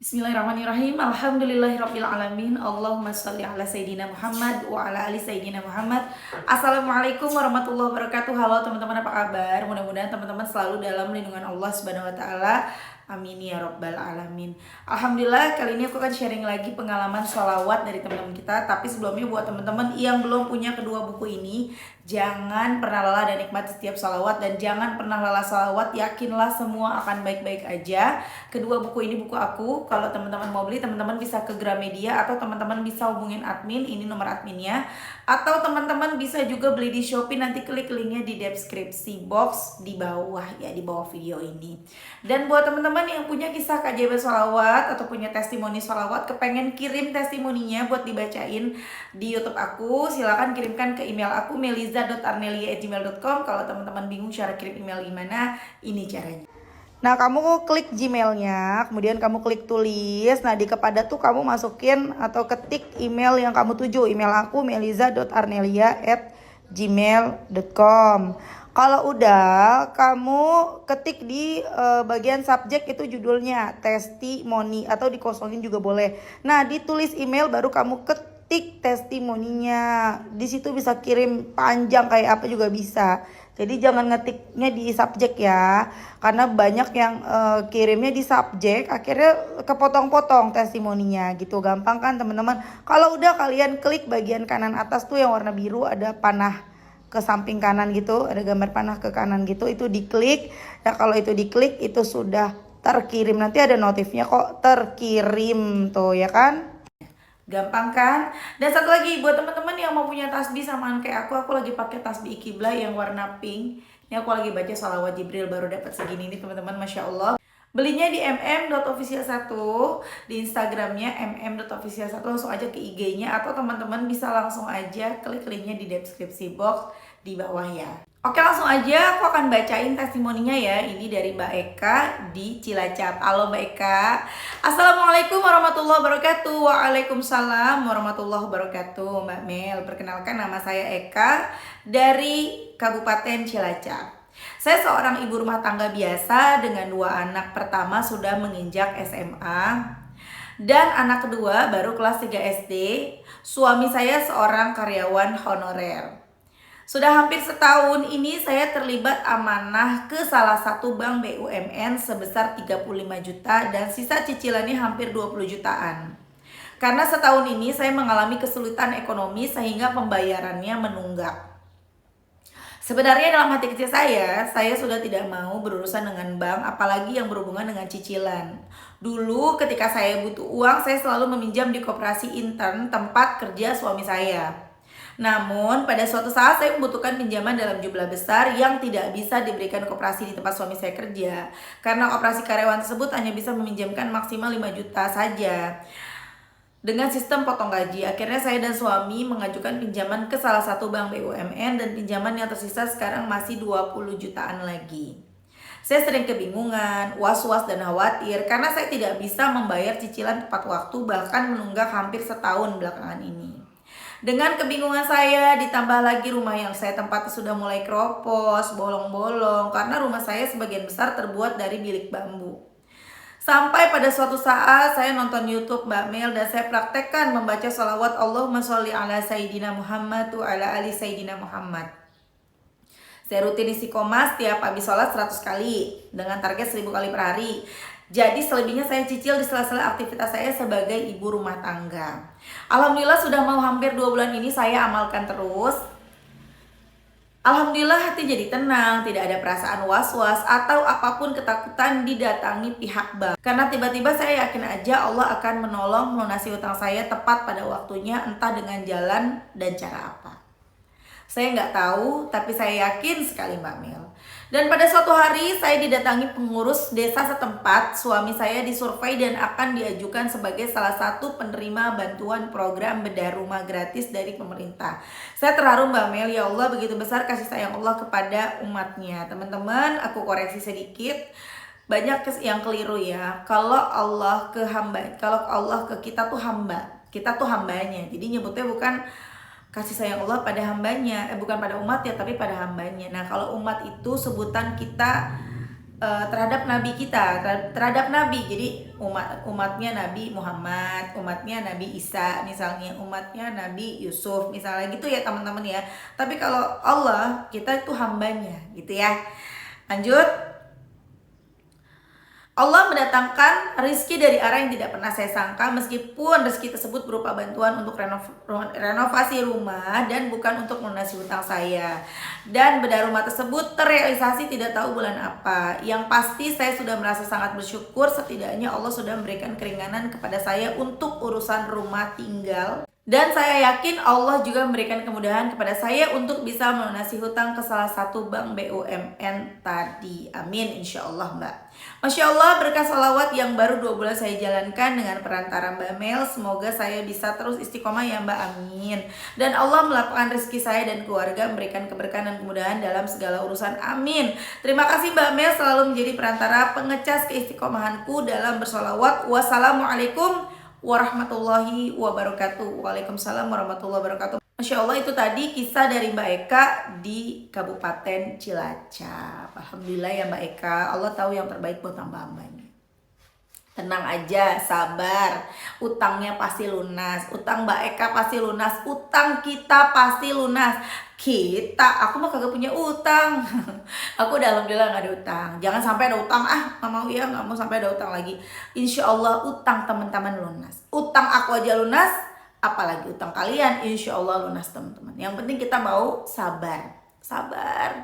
Bismillahirrahmanirrahim. Alhamdulillahirrabbilalamin. Allahumma sholli ala Sayyidina Muhammad wa ala ali Sayyidina Muhammad. Assalamualaikum warahmatullahi wabarakatuh. Halo teman-teman, apa kabar? Mudah-mudahan teman-teman selalu dalam lindungan Allah Subhanahu wa taala. Amin ya rabbal alamin. Alhamdulillah, kali ini aku akan sharing lagi pengalaman sholawat dari teman-teman kita. Tapi sebelumnya buat teman-teman yang belum punya kedua buku ini, jangan pernah lelah dan nikmati setiap sholawat. Dan jangan pernah lelah sholawat, yakinlah semua akan baik-baik aja. Kedua buku ini buku aku. Kalau teman-teman mau beli, teman-teman bisa ke Gramedia atau teman-teman bisa hubungin admin, ini nomor adminnya. Atau teman-teman bisa juga beli di Shopee, nanti klik linknya di deskripsi box di bawah ya, di bawah video ini. Dan buat teman-teman yang punya kisah keajaiban sholawat atau punya testimoni sholawat, kepengen kirim testimoninya buat dibacain di YouTube aku, silakan kirimkan ke email aku meliza.arnelia@gmail.com. Kalau teman-teman bingung cara kirim email gimana, ini caranya. Nah, kamu klik Gmailnya, kemudian kamu klik tulis. Nah, di kepada tuh kamu masukin atau ketik email yang kamu tuju. Email aku meliza.arnelia@gmail.com. Kalau udah, kamu ketik di bagian subjek itu judulnya testimoni atau dikosongin juga boleh. Nah, ditulis email baru kamu ketik testimoninya. Di situ bisa kirim panjang kayak apa juga bisa. Jadi jangan ngetiknya di subjek ya, karena banyak yang kirimnya di subjek, akhirnya kepotong-potong testimoninya gitu. Gampang kan teman-teman? Kalau udah, kalian klik bagian kanan atas tuh yang warna biru, ada panah ke samping kanan gitu, ada gambar panah ke kanan gitu, itu diklik. Nah, kalau itu diklik itu sudah terkirim, nanti ada notifnya kok terkirim tuh ya kan. Gampang kan? Dan satu lagi buat teman-teman yang mau punya tasbih samaan kayak aku lagi pakai tasbih Qiblah yang warna pink. Ini aku lagi baca sholawat Jibril, baru dapat segini nih teman-teman, Masya Allah. Belinya di mm.official1, di Instagramnya mm.official1, langsung aja ke IG-nya, atau teman-teman bisa langsung aja klik linknya di deskripsi box di bawah ya. Oke, langsung aja aku akan bacain testimoninya ya. Ini dari Mbak Eka di Cilacap. Halo Mbak Eka. Assalamualaikum warahmatullahi wabarakatuh. Waalaikumsalam warahmatullahi wabarakatuh. Mbak Mel, perkenalkan nama saya Eka dari Kabupaten Cilacap. Saya seorang ibu rumah tangga biasa dengan 2 anak. Pertama sudah menginjak SMA dan anak kedua baru kelas 3 SD. Suami saya seorang karyawan honorer. Sudah hampir setahun ini saya terlibat amanah ke salah satu bank BUMN sebesar 35 juta dan sisa cicilannya hampir 20 jutaan. Karena setahun ini saya mengalami kesulitan ekonomi sehingga pembayarannya menunggak. Sebenarnya dalam hati kecil saya sudah tidak mau berurusan dengan bank, apalagi yang berhubungan dengan cicilan. Dulu ketika saya butuh uang, saya selalu meminjam di koperasi intern tempat kerja suami saya. Namun pada suatu saat saya membutuhkan pinjaman dalam jumlah besar yang tidak bisa diberikan koperasi di tempat suami saya kerja. Karena koperasi karyawan tersebut hanya bisa meminjamkan maksimal 5 juta saja dengan sistem potong gaji. Akhirnya saya dan suami mengajukan pinjaman ke salah satu bank BUMN dan pinjaman yang tersisa sekarang masih 20 jutaan lagi. Saya sering kebingungan, was-was dan khawatir karena saya tidak bisa membayar cicilan tepat waktu, bahkan menunggak hampir setahun belakangan ini. Dengan kebingungan saya, ditambah lagi rumah yang saya tempati sudah mulai keropos, bolong-bolong karena rumah saya sebagian besar terbuat dari bilik bambu. Sampai pada suatu saat saya nonton YouTube Mbak Mel dan saya praktekkan membaca sholawat Allahumma sholli ala Sayyidina Muhammad wa ala ali Sayyidina Muhammad. Saya rutin istiqomah setiap habis sholat 100 kali dengan target 1000 kali per hari. Jadi selebihnya saya cicil di sela-sela aktivitas saya sebagai ibu rumah tangga. Alhamdulillah sudah mau hampir 2 bulan ini saya amalkan terus. Alhamdulillah hati jadi tenang, tidak ada perasaan was-was atau apapun ketakutan didatangi pihak bank. Karena tiba-tiba saya yakin aja Allah akan menolong melunasi utang saya tepat pada waktunya, entah dengan jalan dan cara apa. Saya nggak tahu, tapi saya yakin sekali Mbak Mel. Dan pada suatu hari saya didatangi pengurus desa setempat. Suami saya disurvei dan akan diajukan sebagai salah satu penerima bantuan program bedah rumah gratis dari pemerintah. Saya terharu Mbak Mel, ya Allah begitu besar kasih sayang Allah kepada umatnya. Teman-teman, aku koreksi sedikit. Banyak yang keliru ya. Kalau Allah ke kita tuh hamba. Kita tuh hambanya. Jadi nyebutnya bukan kasih sayang Allah pada hambanya, bukan pada umat ya, tapi pada hambanya. Nah, kalau umat itu sebutan kita terhadap nabi kita, terhadap nabi. Jadi umatnya Nabi Muhammad, umatnya Nabi Isa, misalnya umatnya Nabi Yusuf, misalnya gitu ya teman-teman ya. Tapi kalau Allah, kita itu hambanya gitu ya. Lanjut. Allah mendatangkan rizki dari arah yang tidak pernah saya sangka, meskipun rizki tersebut berupa bantuan untuk renovasi rumah dan bukan untuk melunasi hutang saya. Dan bedah rumah tersebut terrealisasi tidak tahu bulan apa. Yang pasti saya sudah merasa sangat bersyukur, setidaknya Allah sudah memberikan keringanan kepada saya untuk urusan rumah tinggal. Dan saya yakin Allah juga memberikan kemudahan kepada saya untuk bisa melunasi hutang ke salah satu bank BUMN tadi. Amin, insya Allah Mbak. Masya Allah, berkah salawat yang baru 2 bulan saya jalankan dengan perantara Mbak Mel. Semoga saya bisa terus istiqomah ya Mbak, amin. Dan Allah melapangkan rezeki saya dan keluarga, memberikan keberkahan dan kemudahan dalam segala urusan, amin. Terima kasih Mbak Mel selalu menjadi perantara pengecas keistiqomahanku dalam bersolawat. Wassalamualaikum warahmatullahi wabarakatuh. Waalaikumsalam warahmatullahi wabarakatuh. Masya Allah, itu tadi kisah dari Mbak Eka di Kabupaten Cilacap. Alhamdulillah ya Mbak Eka, Allah tahu yang terbaik buat hamba-hambanya. Tenang aja, sabar. Utangnya pasti lunas. Utang Mbak Eka pasti lunas. Utang kita pasti lunas. Aku mah kagak punya utang. Aku udah alhamdulillah gak ada utang. Jangan sampai ada utang. Gak mau ya, gak mau sampai ada utang lagi. Insya Allah utang teman-teman lunas. Utang aku aja lunas, apalagi utang kalian. Insya Allah lunas teman-teman. Yang penting kita mau sabar. Sabar.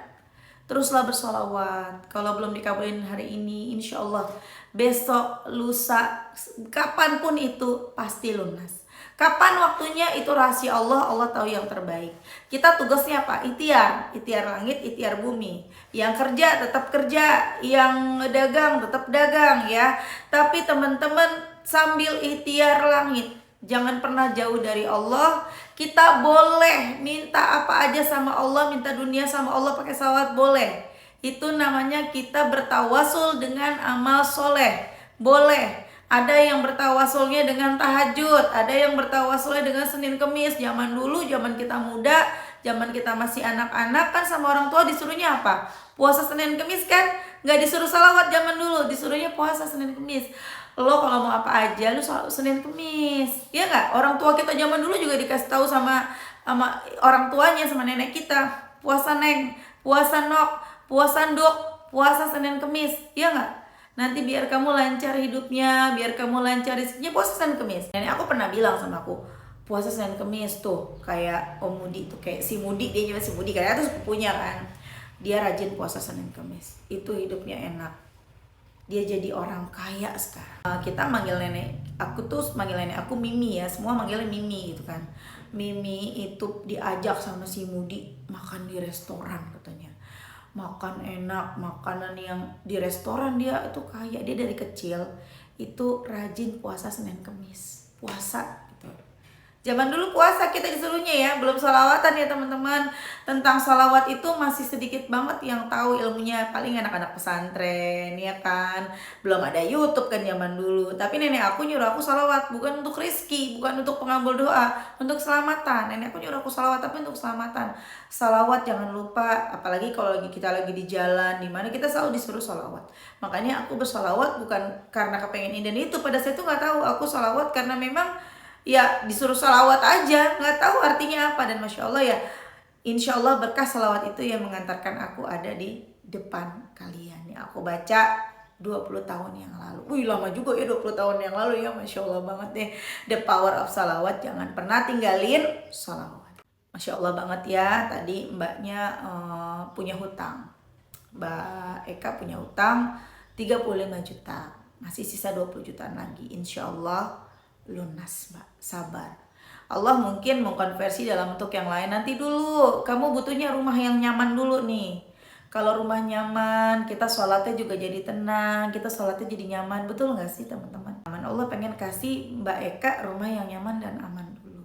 Teruslah bersolawat. Kalau belum dikabulin hari ini, insya Allah besok, lusa, kapanpun itu pasti lunas. Kapan waktunya itu rahasia Allah, Allah tahu yang terbaik. Kita tugasnya apa? Ikhtiar, ikhtiar langit, ikhtiar bumi. Yang kerja tetap kerja, yang dagang tetap dagang ya. Tapi teman-teman sambil ikhtiar langit, jangan pernah jauh dari Allah. Kita boleh minta apa aja sama Allah, minta dunia sama Allah pakai salawat boleh. Itu namanya kita bertawasul dengan amal soleh. Boleh. Ada yang bertawasulnya dengan tahajud, ada yang bertawasulnya dengan Senin Kemis. Zaman dulu, zaman kita muda, zaman kita masih anak-anak kan sama orang tua disuruhnya apa? Puasa Senin Kemis kan? Gak disuruh salawat zaman dulu, disuruhnya puasa Senin Kemis. Lo kalau mau apa aja, lo Senin Kemis. Ya gak? Orang tua kita zaman dulu juga dikasih tahu sama orang tuanya, sama nenek kita. Puasa Neng, puasa Nok, puasa Nduk, puasa Senin Kemis. Ya gak? Nanti biar kamu lancar hidupnya, biar kamu lancar rezekinya, puasa Senin Kemis. Nenek aku pernah bilang sama aku, puasa Senin Kemis tuh kayak Om Mudi tuh, kayak si Mudi, dia juga si Mudi kayak itu sepupunya kan. Dia rajin puasa Senin Kemis. Itu hidupnya enak. Dia jadi orang kaya sekarang. Kita manggil nenek, aku tuh manggil nenek aku Mimi ya, semua manggilnya Mimi gitu kan. Mimi itu diajak sama si Mudi makan di restoran katanya. Makan enak, makanan yang di restoran, dia itu kaya. Dia dari kecil itu rajin puasa Senin Kemis, puasa gitu. Zaman dulu puasa kita disuruhnya ya, belum sholawatan ya teman-teman. Tentang sholawat itu masih sedikit banget yang tahu ilmunya, paling anak-anak pesantren ya kan. Belum ada YouTube kan zaman dulu. Tapi nenek aku nyuruh aku sholawat, bukan untuk rezeki, bukan untuk pengabul doa, untuk keselamatan. Nenek aku nyuruh aku sholawat tapi untuk keselamatan. Sholawat jangan lupa, apalagi kalau kita lagi di jalan, dimana kita selalu disuruh sholawat. Makanya aku bersolawat bukan karena kepengen ini dan itu. Pada saat itu gak tahu, aku sholawat karena memang ya disuruh salawat aja, nggak tahu artinya apa. Dan Masya Allah ya, insya Allah berkah salawat itu yang mengantarkan aku ada di depan kalian. Ya, aku baca 20 tahun yang lalu. Wih lama juga ya 20 tahun yang lalu ya, Masya Allah banget deh. The power of salawat, jangan pernah tinggalin salawat. Masya Allah banget ya, tadi mbaknya punya hutang. Mbak Eka punya hutang 35 juta, masih sisa 20 jutaan lagi. Insya Allah lunas Mbak, sabar. Allah mungkin mau konversi dalam bentuk yang lain nanti dulu. Kamu butuhnya rumah yang nyaman dulu nih. Kalau rumah nyaman, kita sholatnya juga jadi tenang, kita sholatnya jadi nyaman. Betul gak sih teman-teman? Allah pengen kasih Mbak Eka rumah yang nyaman dan aman dulu.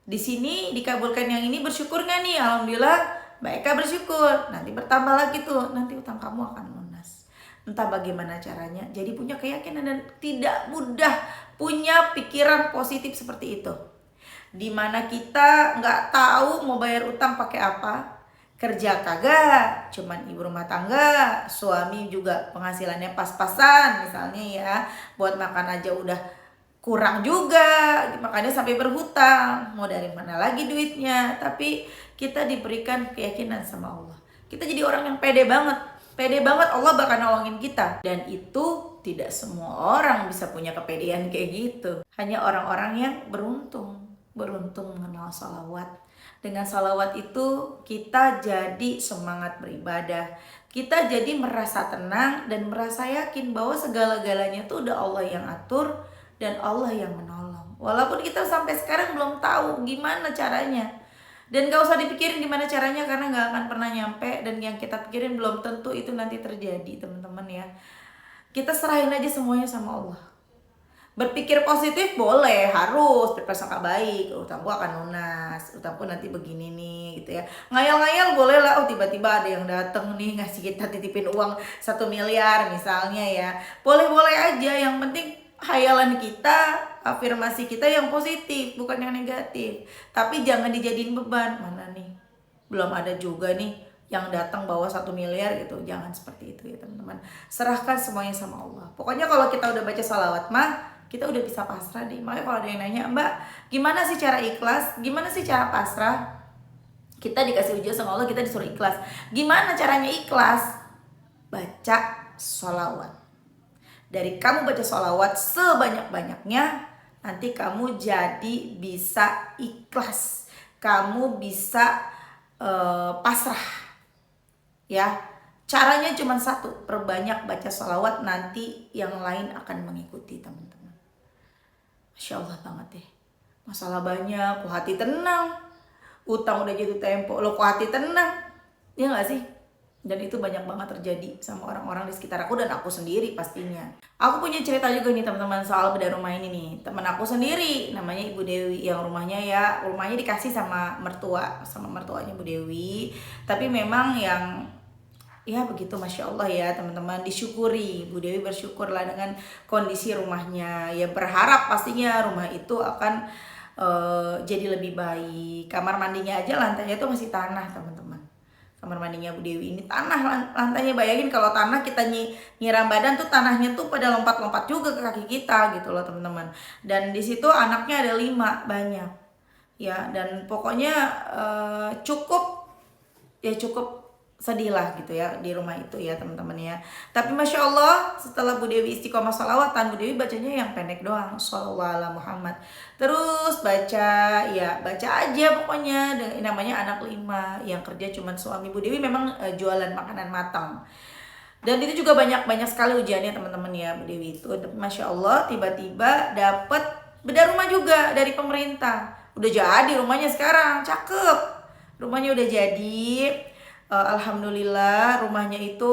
Di sini dikabulkan yang ini, bersyukur gak nih? Alhamdulillah Mbak Eka bersyukur. Nanti bertambah lagi tuh, nanti utang kamu akan lunas. Entah bagaimana caranya, jadi punya keyakinan dan tidak mudah punya pikiran positif seperti itu. Dimana kita nggak tahu mau bayar utang pakai apa, kerja kagak, cuman ibu rumah tangga, suami juga penghasilannya pas-pasan misalnya ya, buat makan aja udah kurang juga, makanya sampai berhutang. Mau dari mana lagi duitnya? Tapi kita diberikan keyakinan sama Allah. Kita jadi orang yang pede banget. Pede banget Allah bakal nolongin kita. Dan itu tidak semua orang bisa punya kepedean kayak gitu. Hanya orang-orang yang beruntung mengenal salawat. Dengan salawat itu kita jadi semangat beribadah. Kita jadi merasa tenang dan merasa yakin bahwa segala-galanya itu udah Allah yang atur dan Allah yang menolong. Walaupun kita sampai sekarang belum tahu gimana caranya. Dan gak usah dipikirin gimana caranya karena gak akan pernah nyampe. Dan yang kita pikirin belum tentu itu nanti terjadi, teman-teman ya. Kita serahin aja semuanya sama Allah. Berpikir positif boleh, harus berprasangka baik. Utangku akan lunas, utangku nanti begini nih gitu ya. Ngayal-ngayal boleh lah, oh tiba-tiba ada yang datang nih ngasih kita titipin uang 1 miliar misalnya ya. Boleh-boleh aja, yang penting hayalan kita, afirmasi kita yang positif, bukan yang negatif. Tapi jangan dijadiin beban. Mana nih, belum ada juga nih yang datang bawa 1 miliar gitu. Jangan seperti itu ya teman-teman. Serahkan semuanya sama Allah. Pokoknya kalau kita udah baca salawat mah, kita udah bisa pasrah deh. Makanya kalau ada yang nanya, Mbak, gimana sih cara ikhlas? Gimana sih cara pasrah? Kita dikasih ujian sama Allah, kita disuruh ikhlas. Gimana caranya ikhlas? Baca sholawat. Dari kamu baca sholawat sebanyak-banyaknya, nanti kamu jadi bisa ikhlas. Kamu bisa pasrah. Ya, caranya cuma satu, perbanyak baca sholawat, nanti yang lain akan mengikuti teman-teman. Masya Allah banget deh. Masalah banyak, kok hati tenang. Utang udah jatuh tempo, lo kok hati tenang. Ya gak sih? Dan itu banyak banget terjadi sama orang-orang di sekitar aku dan aku sendiri pastinya. Aku punya cerita juga nih teman-teman soal bedah rumah ini nih. Teman aku sendiri, namanya Ibu Dewi, yang rumahnya dikasih sama mertuanya Ibu Dewi. Tapi memang yang ya begitu, Masya Allah ya teman-teman, disyukuri. Bu Dewi bersyukurlah dengan kondisi rumahnya. Ya berharap pastinya rumah itu akan jadi lebih baik. Kamar mandinya aja lantainya itu masih tanah teman-teman. Kamar mandinya Bu Dewi ini tanah lantainya. Bayangin kalau tanah kita nyiram badan tuh, tanahnya tuh pada lompat-lompat juga ke kaki kita gitu loh teman-teman. Dan di situ anaknya ada 5, banyak. Ya, dan pokoknya cukup sedih lah gitu ya di rumah itu ya teman-teman ya. Tapi Masya Allah, setelah Bu Dewi istiqomah sholawatan, Bu Dewi bacanya yang pendek doang, Shallallahu ala Muhammad. Terus baca aja pokoknya. Namanya anak 5 yang kerja cuman suami. Bu Dewi memang jualan makanan matang. Dan itu juga banyak sekali ujiannya teman-teman ya Bu Dewi itu. Masya Allah, tiba-tiba dapat bedah rumah juga dari pemerintah. Udah jadi rumahnya sekarang, cakep. Rumahnya udah jadi. Alhamdulillah rumahnya itu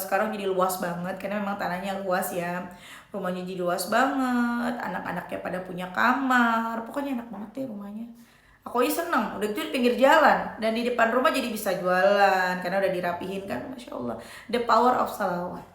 sekarang jadi luas banget karena memang tanahnya luas ya. Rumahnya jadi luas banget, anak-anaknya pada punya kamar, pokoknya enak banget deh rumahnya. Aku aja seneng, udah gitu di pinggir jalan dan di depan rumah jadi bisa jualan karena udah dirapihin kan. Masya Allah, the power of salawat.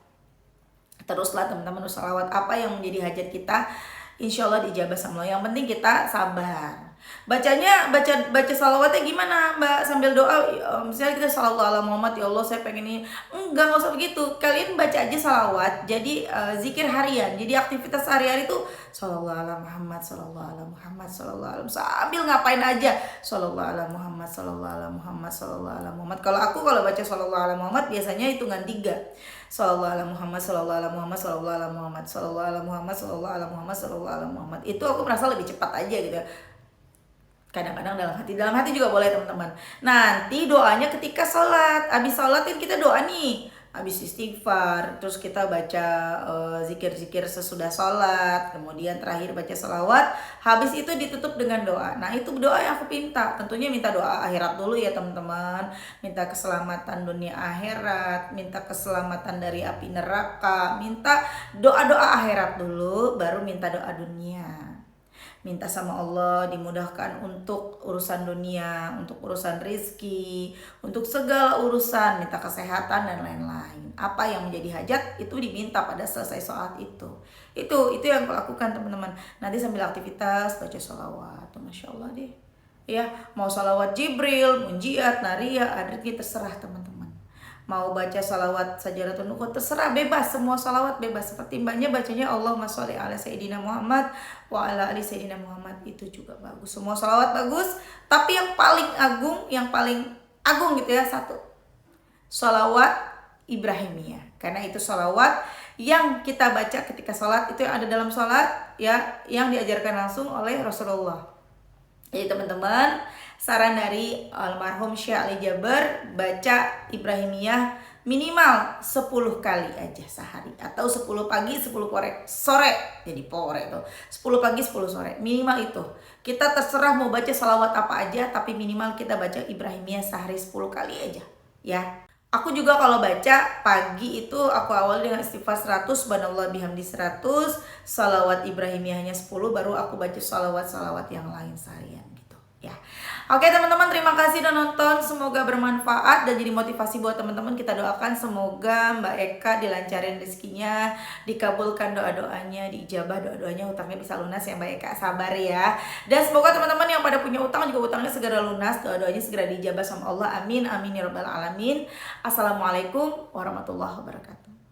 Teruslah teman-teman salawat, apa yang menjadi hajat kita insya Allah dijabah sama Allah. Yang penting kita sabar. Baca salawatnya gimana Mbak? Sambil doa, misalnya kita sallallahu ala Muhammad, ya Allah saya pengen ini. Enggak usah begitu. Kalian baca aja salawat. Jadi zikir harian. Jadi aktivitas sehari-hari itu sallallahu ala Muhammad, sallallahu ala Muhammad, sallallahu ala Muhammad. Sambil ngapain aja sallallahu ala Muhammad, sallallahu ala Muhammad, sallallahu ala Muhammad. Kalau baca sallallahu ala Muhammad biasanya hitungan 3. Sallallahu ala Muhammad, sallallahu ala Muhammad, sallallahu ala Muhammad, sallallahu ala Muhammad, sallallahu ala Muhammad, sallallahu ala Muhammad. Itu aku merasa lebih cepat aja gitu. Kadang-kadang dalam hati juga boleh teman-teman. Nanti doanya ketika sholat, habis sholat kan kita doa nih, habis istighfar, terus kita baca zikir-zikir sesudah sholat, kemudian terakhir baca salawat, habis itu ditutup dengan doa. Nah itu doa yang aku minta, tentunya minta doa akhirat dulu ya teman-teman, minta keselamatan dunia akhirat, minta keselamatan dari api neraka, minta doa-doa akhirat dulu, baru minta doa dunia. Minta sama Allah dimudahkan untuk urusan dunia, untuk urusan rizki, untuk segala urusan, minta kesehatan dan lain-lain. Apa yang menjadi hajat itu diminta pada selesai sholat itu. Itu yang aku lakukan teman-teman. Nanti sambil aktivitas baca sholawat, Masya Allah deh. ya. Mau salawat Jibril, Munjiat, Naria, Adriki, terserah teman-teman. Mau baca salawat Sajaratul Nuqut, terserah, bebas, semua salawat bebas. Seperti mbaknya bacanya Allahumma sholli ala Sayyidina Muhammad wa ala ali Sayyidina Muhammad, itu juga bagus. Semua salawat bagus, tapi yang paling agung gitu ya, satu, salawat Ibrahimiyah. Karena itu salawat yang kita baca ketika sholat, itu yang ada dalam sholat ya, yang diajarkan langsung oleh Rasulullah. Jadi teman-teman, saran dari almarhum Syekh Ali Jaber, baca Ibrahimiyah minimal 10 kali aja sehari, atau 10 pagi 10 sore, jadi pore itu 10 pagi 10 sore, minimal itu. Kita terserah mau baca salawat apa aja, tapi minimal kita baca Ibrahimiyah sehari 10 kali aja ya. Aku juga kalau baca pagi itu aku awali dengan istighfar 100, subhanallah bihamdi 100, salawat Ibrahimiyahnya 10, baru aku baca salawat-salawat yang lain seharian gitu ya. Oke teman-teman, terima kasih udah nonton, semoga bermanfaat dan jadi motivasi buat teman-teman. Kita doakan semoga Mbak Eka dilancarin rezekinya, dikabulkan doa-doanya, diijabah doa-doanya, hutangnya bisa lunas ya Mbak Eka, sabar ya. Dan semoga teman-teman yang pada punya utang juga utangnya segera lunas, doa-doanya segera diijabah sama Allah, amin amin ya rabbal alamin. Assalamualaikum warahmatullahi wabarakatuh.